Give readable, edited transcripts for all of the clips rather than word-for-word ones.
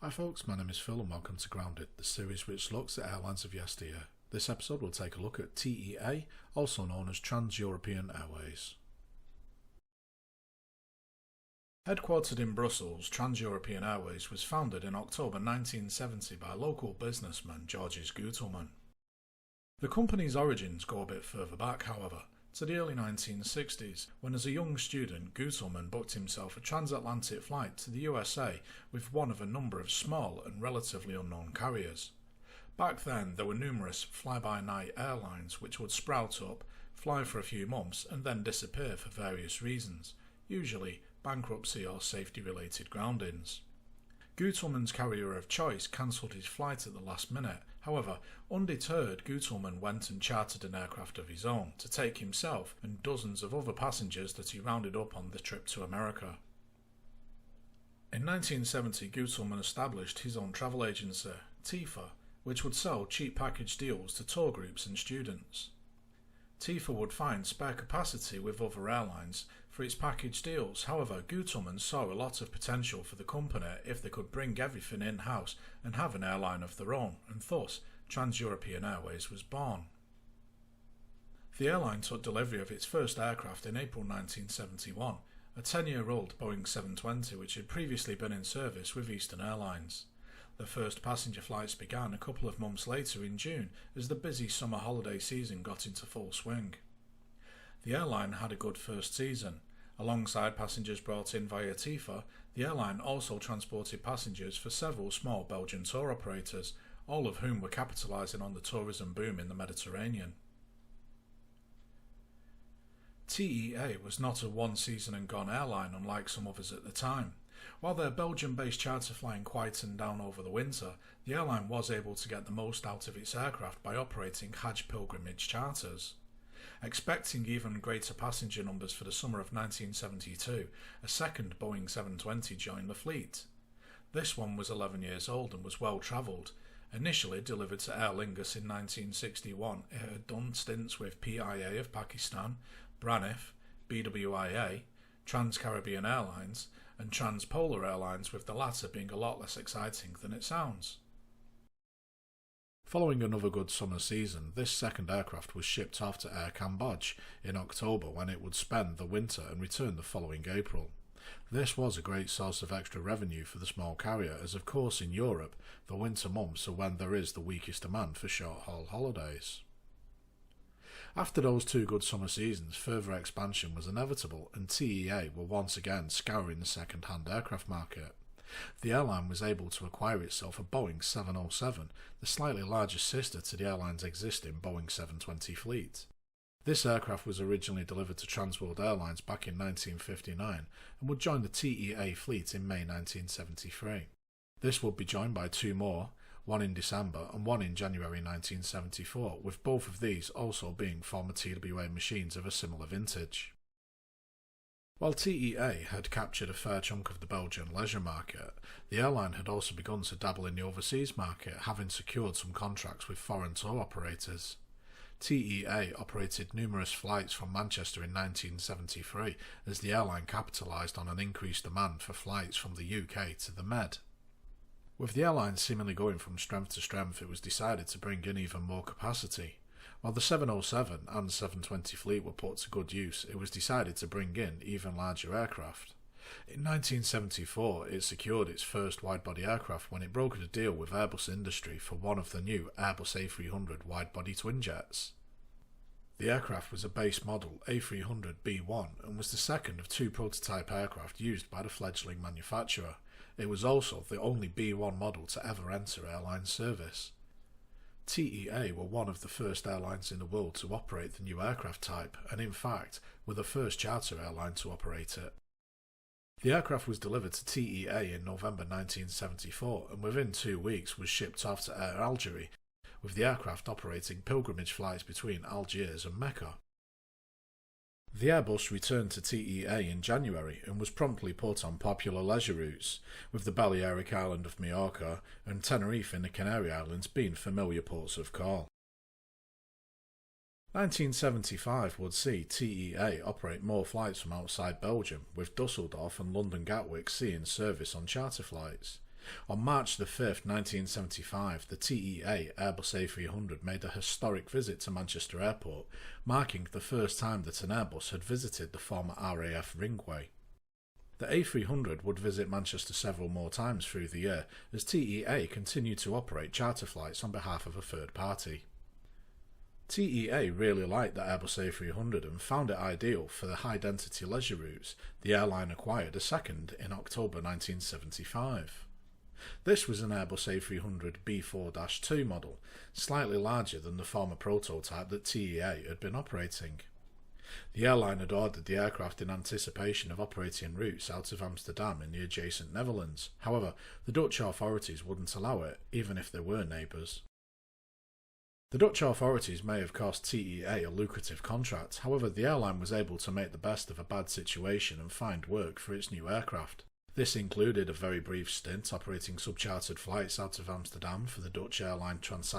Hi folks, my name is Phil and welcome to Grounded, the series which looks at airlines of yesteryear. This episode will take a look at TEA, also known as Trans European Airways. Headquartered in Brussels, Trans European Airways was founded in October 1970 by local businessman Georges Gutelman. The company's origins go a bit further back, however, to the early 1960s, when as a young student Gutelman booked himself a transatlantic flight to the USA with one of a number of small and relatively unknown carriers. Back then there were numerous fly-by-night airlines which would sprout up, fly for a few months and then disappear for various reasons, usually bankruptcy or safety-related groundings. Gutelman's carrier of choice cancelled his flight at the last minute. However, undeterred, Gutelman went and chartered an aircraft of his own to take himself and dozens of other passengers that he rounded up on the trip to America. In 1970, Gutelman established his own travel agency, TIFA, which would sell cheap package deals to tour groups and students. TIFA would find spare capacity with other airlines for its package deals. However, Gutelman saw a lot of potential for the company if they could bring everything in-house and have an airline of their own, and thus Trans European Airways was born. The airline took delivery of its first aircraft in April 1971, a 10-year-old Boeing 720 which had previously been in service with Eastern Airlines. The first passenger flights began a couple of months later in June as the busy summer holiday season got into full swing. The airline had a good first season. Alongside passengers brought in via TIFA, the airline also transported passengers for several small Belgian tour operators, all of whom were capitalising on the tourism boom in the Mediterranean. TEA was not a one-season-and-gone airline unlike some others at the time. While their Belgian-based charter flying quietened down over the winter, the airline was able to get the most out of its aircraft by operating Hajj pilgrimage charters. Expecting even greater passenger numbers for the summer of 1972, a second Boeing 720 joined the fleet. This one was 11 years old and was well travelled. Initially delivered to Aer Lingus in 1961, it had done stints with PIA of Pakistan, Braniff, BWIA, Trans Caribbean Airlines, and Trans-Polar Airlines, with the latter being a lot less exciting than it sounds. Following another good summer season, this second aircraft was shipped off to Air Cambodge in October, when it would spend the winter and return the following April. This was a great source of extra revenue for the small carrier, as of course in Europe the winter months are when there is the weakest demand for short-haul holidays. After those two good summer seasons, further expansion was inevitable, and TEA were once again scouring the second-hand aircraft market. The airline was able to acquire itself a Boeing 707, the slightly larger sister to the airline's existing Boeing 720 fleet. This aircraft was originally delivered to Transworld Airlines back in 1959 and would join the TEA fleet in May 1973. This would be joined by two more, one in December and one in January 1974, with both of these also being former TWA machines of a similar vintage. While TEA had captured a fair chunk of the Belgian leisure market, the airline had also begun to dabble in the overseas market, having secured some contracts with foreign tour operators. TEA operated numerous flights from Manchester in 1973 as the airline capitalised on an increased demand for flights from the UK to the Med. With the airline seemingly going from strength to strength, it was decided to bring in even more capacity. While the 707 and 720 fleet were put to good use, it was decided to bring in even larger aircraft. In 1974, it secured its first widebody aircraft when it brokered a deal with Airbus Industry for one of the new Airbus A300 widebody twinjets. The aircraft was a base model A300B1 and was the second of two prototype aircraft used by the fledgling manufacturer. It was also the only B1 model to ever enter airline service. TEA were one of the first airlines in the world to operate the new aircraft type, and in fact were the first charter airline to operate it. The aircraft was delivered to TEA in November 1974 and within 2 weeks was shipped off to Air Algerie, with the aircraft operating pilgrimage flights between Algiers and Mecca. The Airbus returned to TEA in January and was promptly put on popular leisure routes, with the Balearic island of Majorca and Tenerife in the Canary Islands being familiar ports of call. 1975 would see TEA operate more flights from outside Belgium, with Dusseldorf and London Gatwick seeing service on charter flights. On March the 5th, 1975, the TEA Airbus A300 made a historic visit to Manchester Airport, marking the first time that an Airbus had visited the former RAF ringway. The A300 would visit Manchester several more times through the year as TEA continued to operate charter flights on behalf of a third party. TEA really liked the Airbus A300 and found it ideal for the high-density leisure routes. The airline acquired a second in October 1975. This was an Airbus A300 B4-2 model, slightly larger than the former prototype that TEA had been operating. The airline had ordered the aircraft in anticipation of operating routes out of Amsterdam in the adjacent Netherlands. However, the Dutch authorities wouldn't allow it, even if they were neighbours. The Dutch authorities may have cost TEA a lucrative contract, however the airline was able to make the best of a bad situation and find work for its new aircraft. This included a very brief stint operating subchartered flights out of Amsterdam for the Dutch airline Trans.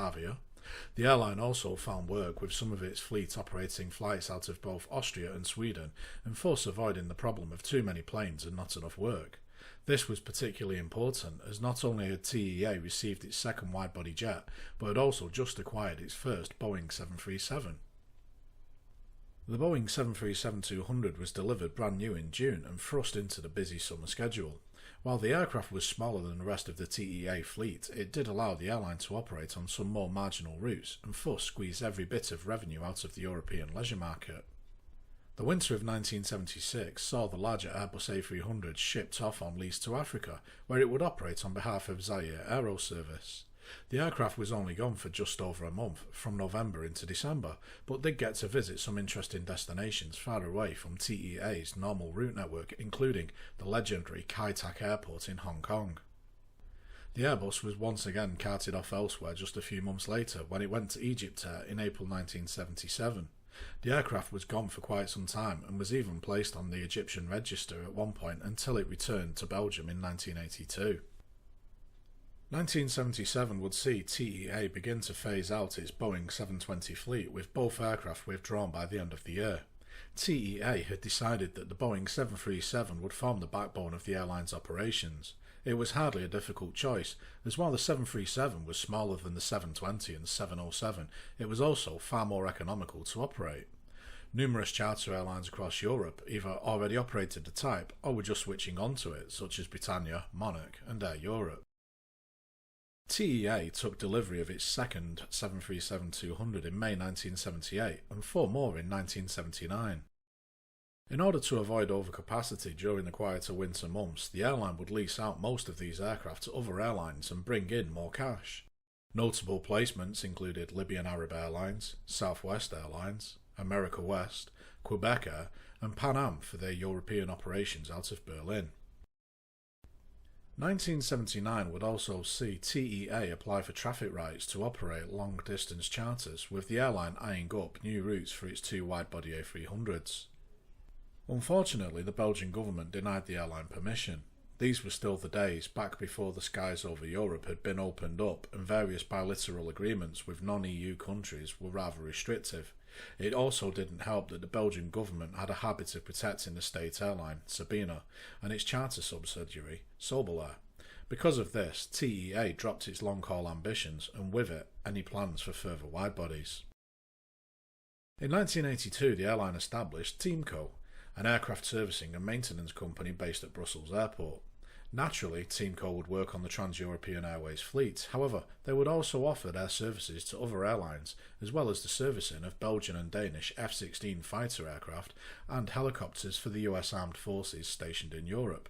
The airline also found work with some of its fleet operating flights out of both Austria and Sweden, and thus avoiding the problem of too many planes and not enough work. This was particularly important as not only had TEA received its second widebody jet, but had also just acquired its first Boeing 737. The Boeing 737-200 was delivered brand new in June and thrust into the busy summer schedule. While the aircraft was smaller than the rest of the TEA fleet, it did allow the airline to operate on some more marginal routes and thus squeeze every bit of revenue out of the European leisure market. The winter of 1976 saw the larger Airbus A300 shipped off on lease to Africa, where it would operate on behalf of Zaire Aero Service. The aircraft was only gone for just over a month, from November into December, but did get to visit some interesting destinations far away from TEA's normal route network, including the legendary Kai Tak Airport in Hong Kong. The Airbus was once again carted off elsewhere just a few months later when it went to Egypt Air in April 1977. The aircraft was gone for quite some time and was even placed on the Egyptian register at one point until it returned to Belgium in 1982. 1977 would see TEA begin to phase out its Boeing 720 fleet, with both aircraft withdrawn by the end of the year. TEA had decided that the Boeing 737 would form the backbone of the airline's operations. It was hardly a difficult choice, as while the 737 was smaller than the 720 and 707, it was also far more economical to operate. Numerous charter airlines across Europe either already operated the type or were just switching onto it, such as Britannia, Monarch and Air Europe. TEA took delivery of its second 737-200 in May 1978 and 4 more in 1979. In order to avoid overcapacity during the quieter winter months, the airline would lease out most of these aircraft to other airlines and bring in more cash. Notable placements included Libyan Arab Airlines, Southwest Airlines, America West, Quebec Air and Pan Am for their European operations out of Berlin. 1979 would also see TEA apply for traffic rights to operate long-distance charters, with the airline eyeing up new routes for its 2 widebody A300s. Unfortunately, the Belgian government denied the airline permission. These were still the days back before the skies over Europe had been opened up and various bilateral agreements with non-EU countries were rather restrictive. It also didn't help that the Belgian government had a habit of protecting the state airline, Sabena, and its charter subsidiary, Sobelair. Because of this, TEA dropped its long-haul ambitions and with it, any plans for further widebodies. In 1982, the airline established TEAMCO, an aircraft servicing and maintenance company based at Brussels Airport. Naturally, TEAMCO would work on the Trans European Airways fleet, however, they would also offer their services to other airlines, as well as the servicing of Belgian and Danish F-16 fighter aircraft and helicopters for the US Armed Forces stationed in Europe.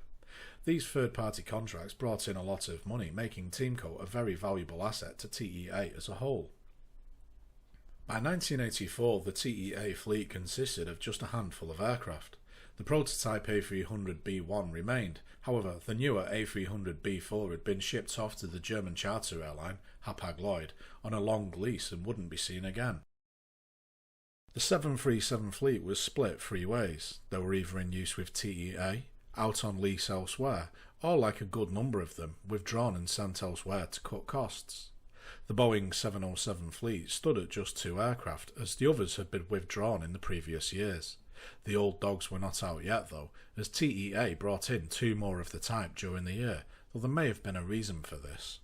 These third-party contracts brought in a lot of money, making TEAMCO a very valuable asset to TEA as a whole. By 1984, the TEA fleet consisted of just a handful of aircraft. The prototype A300B1 remained, however the newer A300B4 had been shipped off to the German charter airline, Hapag-Lloyd, on a long lease and wouldn't be seen again. The 737 fleet was split 3 ways. They were either in use with TEA, out on lease elsewhere, or, like a good number of them, withdrawn and sent elsewhere to cut costs. The Boeing 707 fleet stood at just 2 aircraft, as the others had been withdrawn in the previous years. The old dogs were not out yet though, as TEA brought in 2 more of the type during the year, though there may have been a reason for this.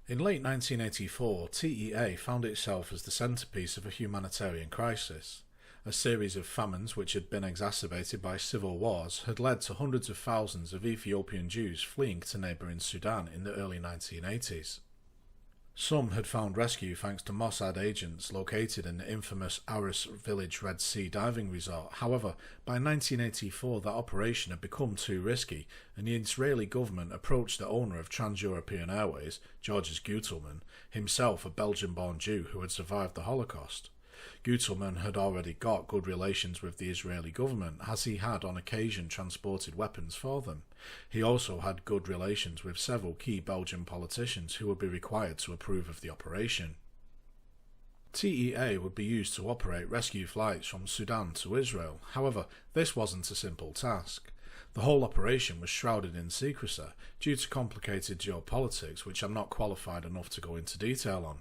In late 1984, TEA found itself as the centrepiece of a humanitarian crisis. A series of famines which had been exacerbated by civil wars had led to hundreds of thousands of Ethiopian Jews fleeing to neighbouring Sudan in the early 1980s. Some had found rescue thanks to Mossad agents located in the infamous Aris village Red Sea diving resort. However, by 1984 that operation had become too risky, and the Israeli government approached the owner of Trans European Airways, Georges Gutelman, himself a Belgian-born Jew who had survived the Holocaust. Gutelman had already got good relations with the Israeli government, as he had on occasion transported weapons for them. He also had good relations with several key Belgian politicians who would be required to approve of the operation. TEA would be used to operate rescue flights from Sudan to Israel. However, this wasn't a simple task. The whole operation was shrouded in secrecy due to complicated geopolitics, which I'm not qualified enough to go into detail on.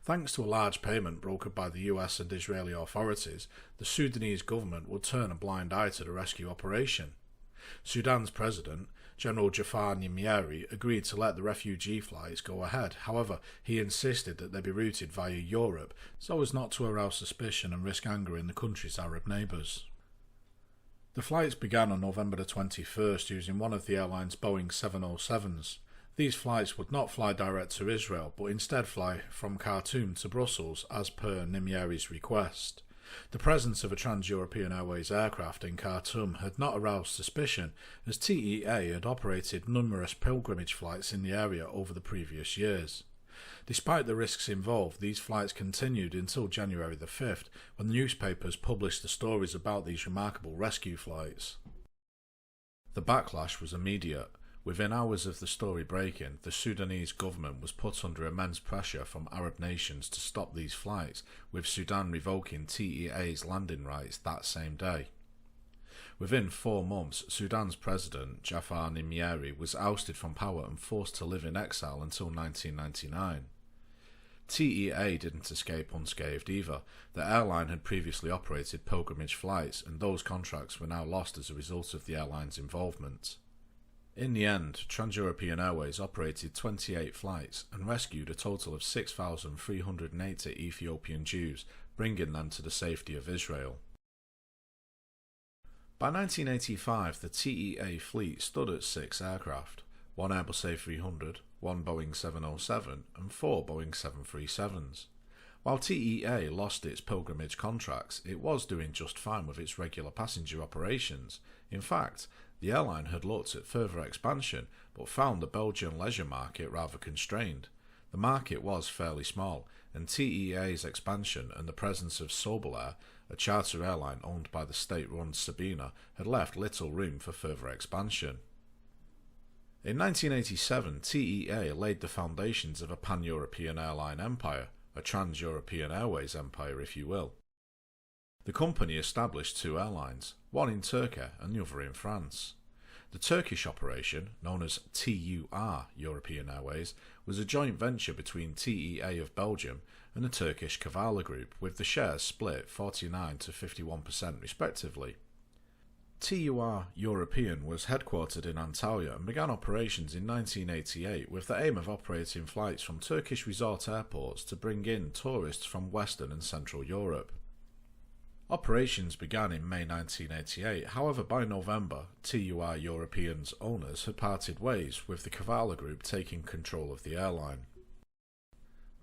Thanks to a large payment brokered by the US and Israeli authorities, the Sudanese government would turn a blind eye to the rescue operation. Sudan's president, General Jafar Nimyeri, agreed to let the refugee flights go ahead. However, he insisted that they be routed via Europe so as not to arouse suspicion and risk anger in the country's Arab neighbours. The flights began on November the 21st using one of the airline's Boeing 707s. These flights would not fly direct to Israel, but instead fly from Khartoum to Brussels as per Nimyeri's request. The presence of a Trans European Airways aircraft in Khartoum had not aroused suspicion, as TEA had operated numerous pilgrimage flights in the area over the previous years. Despite the risks involved, these flights continued until January the 5th, when the newspapers published the stories about these remarkable rescue flights. The backlash was immediate. Within hours of the story breaking, the Sudanese government was put under immense pressure from Arab nations to stop these flights, with Sudan revoking TEA's landing rights that same day. Within 4 months, Sudan's president, Jafar Nimyeri, was ousted from power and forced to live in exile until 1999. TEA didn't escape unscathed either. The airline had previously operated pilgrimage flights, and those contracts were now lost as a result of the airline's involvement. In the end, Trans European Airways operated 28 flights and rescued a total of 6,380 Ethiopian Jews, bringing them to the safety of Israel. By 1985, the TEA fleet stood at 6 aircraft, 1 Airbus A300, 1 Boeing 707 and 4 Boeing 737s. While TEA lost its pilgrimage contracts, it was doing just fine with its regular passenger operations. In fact, the airline had looked at further expansion, but found the Belgian leisure market rather constrained. The market was fairly small, and TEA's expansion and the presence of Sobelair, a charter airline owned by the state-run Sabina, had left little room for further expansion. In 1987, TEA laid the foundations of a pan-European airline empire, a Trans European Airways empire if you will. The company established 2 airlines, one in Turkey and the other in France. The Turkish operation, known as TUR European Airways, was a joint venture between TEA of Belgium and the Turkish Kavala Group, with the shares split 49 to 51% respectively. TUR European was headquartered in Antalya and began operations in 1988 with the aim of operating flights from Turkish resort airports to bring in tourists from Western and Central Europe. Operations began in May 1988, however by November, TUR European's owners had parted ways, with the Kavala Group taking control of the airline.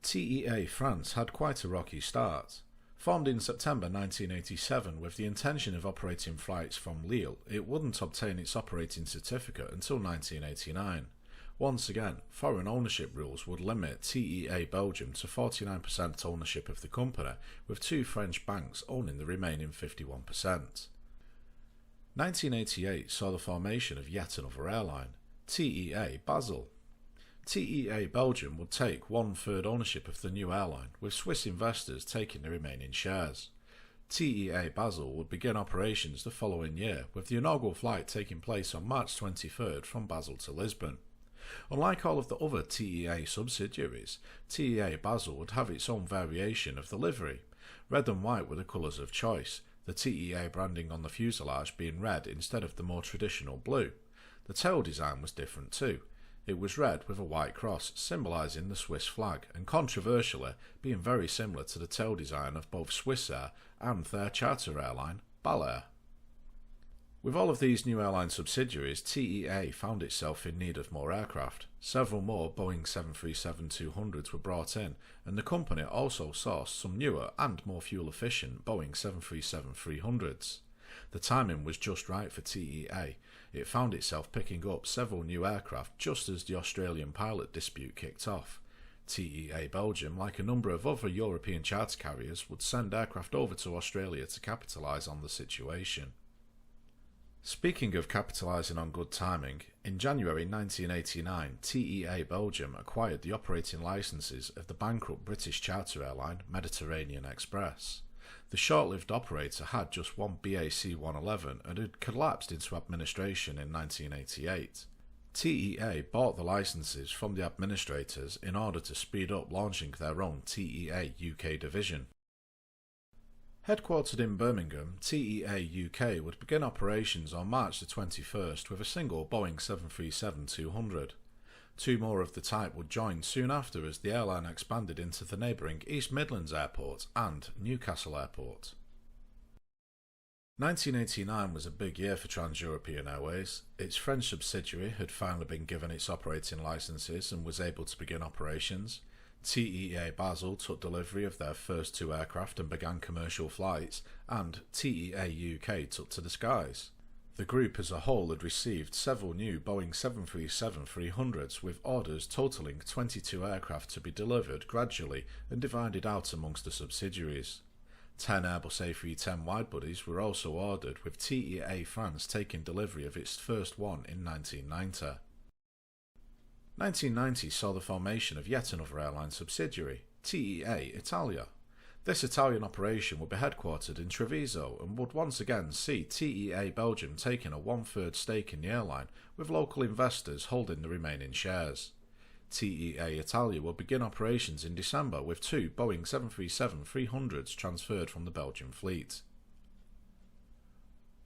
TEA France had quite a rocky start. Formed in September 1987 with the intention of operating flights from Lille, it wouldn't obtain its operating certificate until 1989. Once again, foreign ownership rules would limit TEA Belgium to 49% ownership of the company, with 2 French banks owning the remaining 51%. 1988 saw the formation of yet another airline, TEA Basel. TEA Belgium would take 1/3 ownership of the new airline, with Swiss investors taking the remaining shares. TEA Basel would begin operations the following year, with the inaugural flight taking place on March 23rd from Basel to Lisbon. Unlike all of the other TEA subsidiaries, TEA Basel would have its own variation of the livery. Red and white were the colours of choice, the TEA branding on the fuselage being red instead of the more traditional blue. The tail design was different too. It was red with a white cross symbolising the Swiss flag and controversially being very similar to the tail design of both Swissair and their charter airline, Balair. With all of these new airline subsidiaries, TEA found itself in need of more aircraft. Several more Boeing 737-200s were brought in, and the company also sourced some newer and more fuel-efficient Boeing 737-300s. The timing was just right for TEA. It found itself picking up several new aircraft just as the Australian pilot dispute kicked off. TEA Belgium, like a number of other European charter carriers, would send aircraft over to Australia to capitalise on the situation. Speaking of capitalising on good timing, in January 1989, TEA Belgium acquired the operating licences of the bankrupt British charter airline Mediterranean Express. The short-lived operator had just one BAC 111 and had collapsed into administration in 1988. TEA bought the licences from the administrators in order to speed up launching their own TEA UK division. Headquartered in Birmingham, TEA UK would begin operations on March the 21st with a single Boeing 737-200. Two more of the type would join soon after as the airline expanded into the neighbouring East Midlands Airport and Newcastle Airport. 1989 was a big year for Trans European Airways. Its French subsidiary had finally been given its operating licences and was able to begin operations. TEA Basel took delivery of their first two aircraft and began commercial flights, and TEA UK took to the skies. The group as a whole had received several new Boeing 737-300s with orders totalling 22 aircraft to be delivered gradually and divided out amongst the subsidiaries. 10 Airbus A310 Widebodies were also ordered, with TEA France taking delivery of its first one in 1990. 1990 saw the formation of yet another airline subsidiary, TEA Italia. This Italian operation would be headquartered in Treviso and would once again see TEA Belgium taking a 1/3 stake in the airline, with local investors holding the remaining shares. TEA Italia will begin operations in December with two Boeing 737-300s transferred from the Belgian fleet.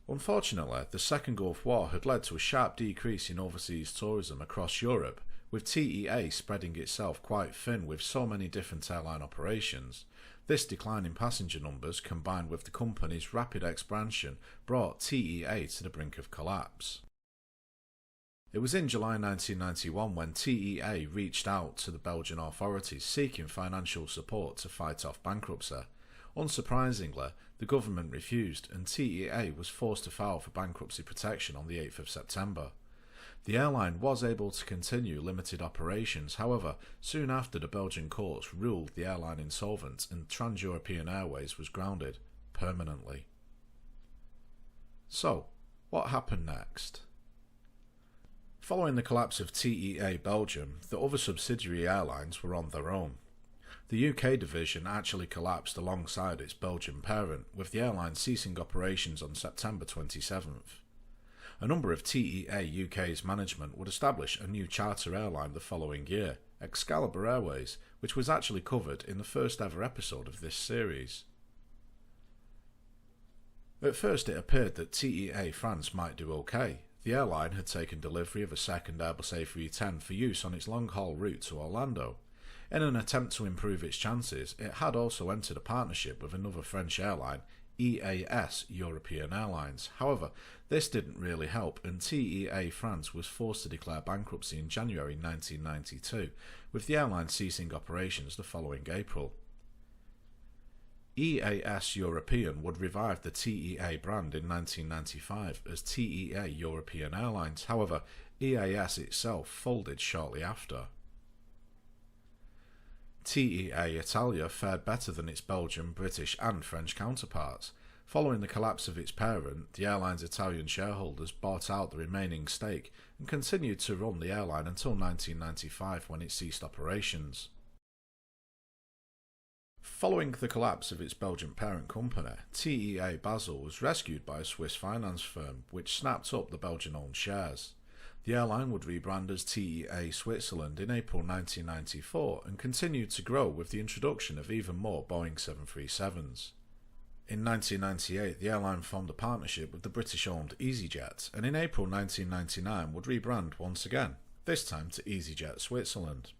Unfortunately, the Second Gulf War had led to a sharp decrease in overseas tourism across Europe, with TEA spreading itself quite thin with so many different airline operations. This decline in passenger numbers, combined with the company's rapid expansion, brought TEA to the brink of collapse. It was in July 1991 when TEA reached out to the Belgian authorities seeking financial support to fight off bankruptcy. Unsurprisingly, the government refused and TEA was forced to file for bankruptcy protection on the 8th of September. The airline was able to continue limited operations, however, soon after the Belgian courts ruled the airline insolvent and Trans European Airways was grounded permanently. So, what happened next? Following the collapse of TEA Belgium, the other subsidiary airlines were on their own. The UK division actually collapsed alongside its Belgian parent, with the airline ceasing operations on September 27th. A number of TEA UK's management would establish a new charter airline the following year, Excalibur Airways, which was actually covered in the first ever episode of this series. At first it appeared that TEA France might do okay. The airline had taken delivery of a second Airbus A310 for use on its long-haul route to Orlando. In an attempt to improve its chances, it had also entered a partnership with another French airline, EAS European Airlines. However, this didn't really help, and TEA France was forced to declare bankruptcy in January 1992, with the airline ceasing operations the following April. EAS European would revive the TEA brand in 1995 as TEA European Airlines. However, EAS itself folded shortly after. TEA Italia fared better than its Belgian, British and French counterparts. Following the collapse of its parent, the airline's Italian shareholders bought out the remaining stake and continued to run the airline until 1995 when it ceased operations. Following the collapse of its Belgian parent company, TEA Basel was rescued by a Swiss finance firm which snapped up the Belgian-owned shares. The airline would rebrand as TEA Switzerland in April 1994 and continued to grow with the introduction of even more Boeing 737s. In 1998, the airline formed a partnership with the British-owned EasyJet, and in April 1999 would rebrand once again, this time to EasyJet Switzerland.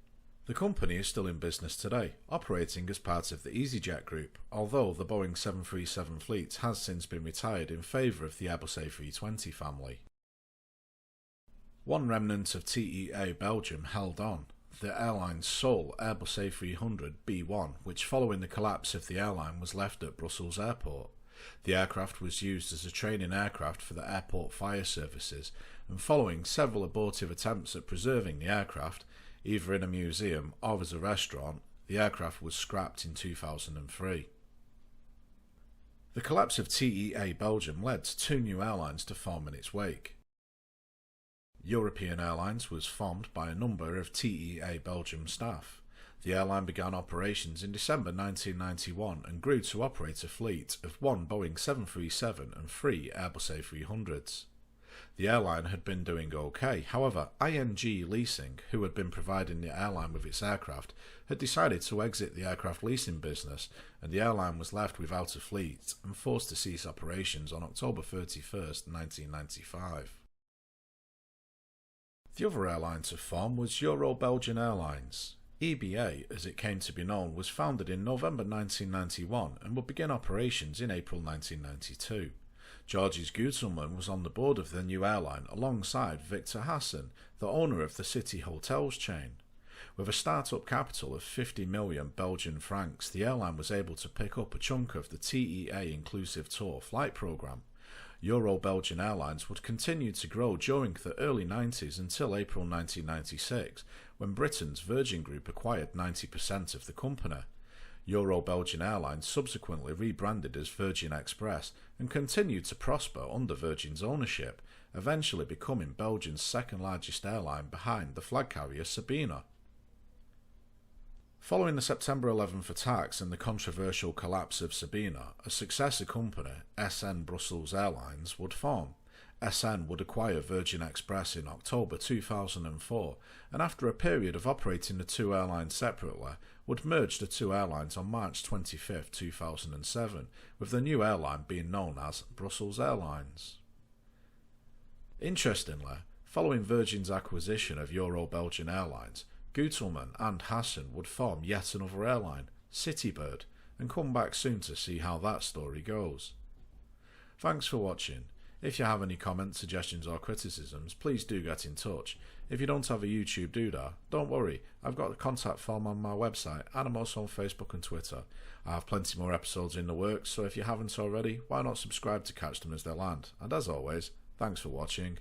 The company is still in business today, operating as part of the EasyJet group, although the Boeing 737 fleet has since been retired in favour of the Airbus A320 family. One remnant of TEA Belgium held on, the airline's sole Airbus A300-B1, which following the collapse of the airline was left at Brussels Airport. The aircraft was used as a training aircraft for the airport fire services, and following several abortive attempts at preserving the aircraft, either in a museum or as a restaurant, the aircraft was scrapped in 2003. The collapse of TEA Belgium led to two new airlines to form in its wake. European Airlines was formed by a number of TEA Belgium staff. The airline began operations in December 1991 and grew to operate a fleet of one Boeing 737 and three Airbus A300s. The airline had been doing okay, however, ING Leasing, who had been providing the airline with its aircraft, had decided to exit the aircraft leasing business, and the airline was left without a fleet and forced to cease operations on October 31st, 1995. The other airline to form was EuroBelgian Airlines. EBA, as it came to be known, was founded in November 1991 and would begin operations in April 1992. Georges Gutelman was on the board of the new airline alongside Victor Hassan, the owner of the City Hotels chain. With a start-up capital of 50 million Belgian francs, the airline was able to pick up a chunk of the TEA Inclusive Tour flight programme. EuroBelgian Airlines would continue to grow during the early 90s until April 1996, when Britain's Virgin Group acquired 90% of the company. EuroBelgian Airlines subsequently rebranded as Virgin Express and continued to prosper under Virgin's ownership, eventually becoming Belgium's second largest airline behind the flag carrier Sabena. Following the September 11th attacks and the controversial collapse of Sabena, a successor company, SN Brussels Airlines, would form. SN would acquire Virgin Express in October 2004, and after a period of operating the two airlines separately, would merge the two airlines on March 25, 2007, with the new airline being known as Brussels Airlines. Interestingly, following Virgin's acquisition of EuroBelgian Airlines, Gutelman and Hassan would form yet another airline, Citybird, and come back soon to see how that story goes. Thanks for watching. If you have any comments, suggestions or criticisms, please do get in touch. If you don't have a YouTube doodah, don't worry, I've got a contact form on my website and I'm also on Facebook and Twitter. I have plenty more episodes in the works, so if you haven't already, why not subscribe to catch them as they land? And as always, thanks for watching.